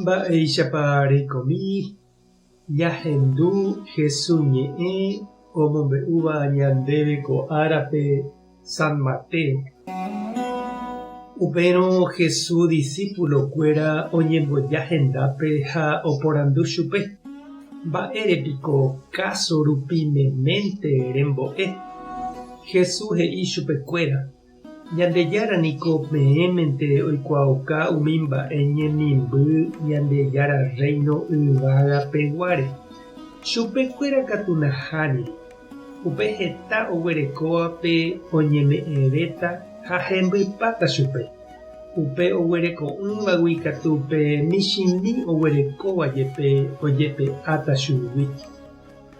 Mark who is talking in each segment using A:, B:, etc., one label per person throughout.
A: Mba'éichapa reikomi jahendu Jesús ñe'ẽ omombe'úva ñandéve ko árape San Mateo. Upérõ Jesús discípulokuéra oñembojahendápe ha oporandu chupe: mba'érepiko káso rupi meménte rembo'e. Jesús he'i chupekuéra: Ñandejára niko meẽmente oikuaauka umi mba'e ñemimby Ñandejára reino yvágapeguáre. Chupekuéra katu nahániri. Upe heta oguerekóvape oñeme'ẽvéta ha hembypáta chupe. Upe oguereko'ỹvagui katupe michĩmi oguerekóva jepe ojepe'áta chugui.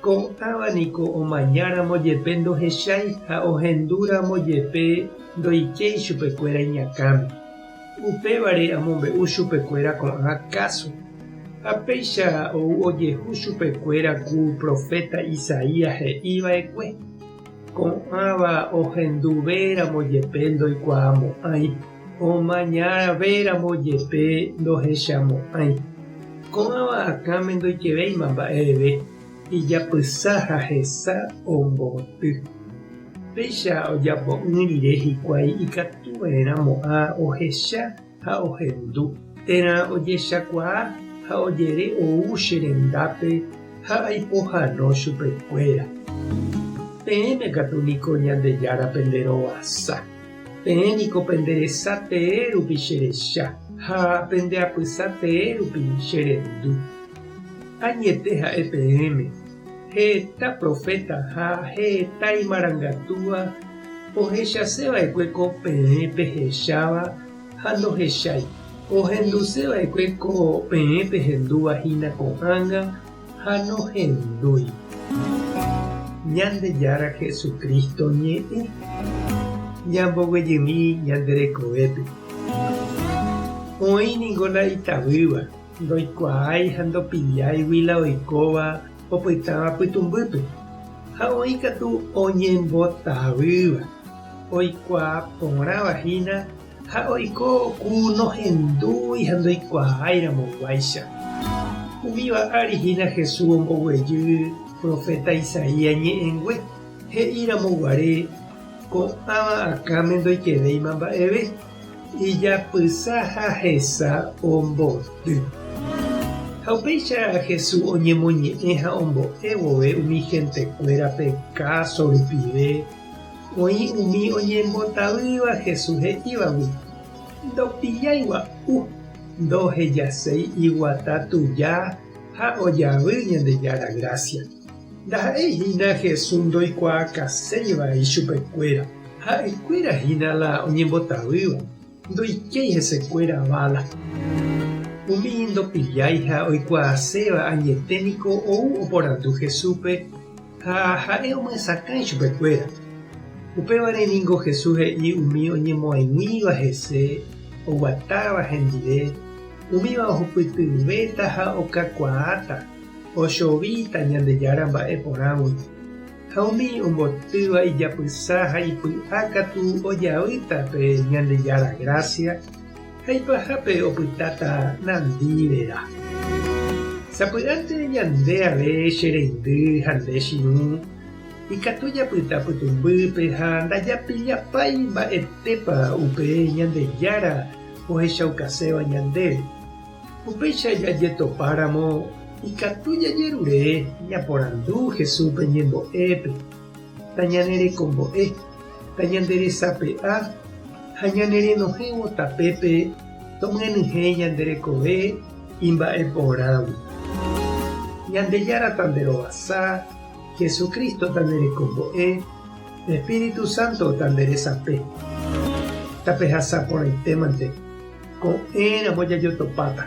A: Ko'ãva niko omañáramo jepe ndohechái ha ohendúramo jepe ndoichéi chupekuéra iñakãme. Upévare amombe'u chupekuéra ko'ã káso. Ha péicha ou ojehu chupekuéra ku profeta Isaías he'íva'ekue. Ko'ãva ohenduvéramo jepe ndoikuaamo'ãi. Omañaravéramo jepe ndohechamo'ãi. Ko'ãva akãme ndoikevéima mba'eveve. Ijapysa ha hesa omboty. Péicha ojapo'ỹ rire hikuái ikatuverãmo'ã ohecha ha ohendu. Térã ojechakuaa ha ojere ou che rendápe ha aipohãno chupekuéra. Peẽme katu niko Ñandejárape nderovasa. Peẽ niko penderesa tee rupi cherecha ha pendeapysa tee rupi cherendu. Añete ha'e peẽme. Heta profeta ha heta imarangatúva ohechaseva'ekue ko peẽ pehecháva ha ndohechái. Ohenduseva'ekue ko peẽ pehendúvahína ko'ãnga ha nohendúi. Ñandejára Jesucristo ñe'ẽ ñamboguejymi ñanderekovépe. Oĩniko la itavýva, ndoikuaái ha ndopiliáigui la oikóva opytáva pytumbýpe. Ha oĩ katu oñembotavýva, oikuaa porãvahína ha oiko ku nohendúi ha ndoikuaairamoguáicha. Umíva árihína Jesús omboguejy profeta Isaías ñe'ẽngue he'íramoguare ko'ãva akãme ndoikevéima mba'eve. Ijapysa ha hesa omboty. Ha upéicha Jesús oñemoñe'ẽ ha ombo'e vove umi hentekuérape káso rupive. Oĩ umi oñembotavýva Jesús he'ívagui: ndopijáigua'u, ndohejaséi iguata tuja ha ojavy Ñandejára gracia. Ndaha'éihína Jesús ndoikuaakaséivai chupekuéra. Ha'ekuérahína la oñembotavýva. Ndoikéi hesekuéra vala. Umi ndopijái ha oikuaaséva añeténiko ou oporandu Jesúspe ha ha'e omyasakãi chupekuéra. Upévare niko Jesús he'i umi oñemoaig̃uíva hese, oguatáva hendive, umíva ohupytyvéta ha okakuaáta, ochovíta Ñandejára mba'e porãgui. Ha umi ombotýva ijapysa ha ipy'ákatu ojavýta pe Ñandejára gracia ha ipy'ahápe opytáta nandívera. Sapy'ánte ñande ave cherendy ha nde chiũ, ikatu japyta pytumbýpe ha ndajapijapái mba'etépa upe Ñandejára ohechaukaséva ñandéve. Upéicha jajetopáramo ikatu jajerure ñaporandu Jesúspe ñembo'épe, ta ñanerekombo'e, ta ñanderesape'a ha ñanerenohévo tapépe tomyenyhẽ ñanderekove imba'eporãgui. Ñandejára tanderovasa, Jesucristo tanderekombo'e, Espíritu Santo tanderesape. Tape hasapórãitémante ko'ẽramo jajotopáta.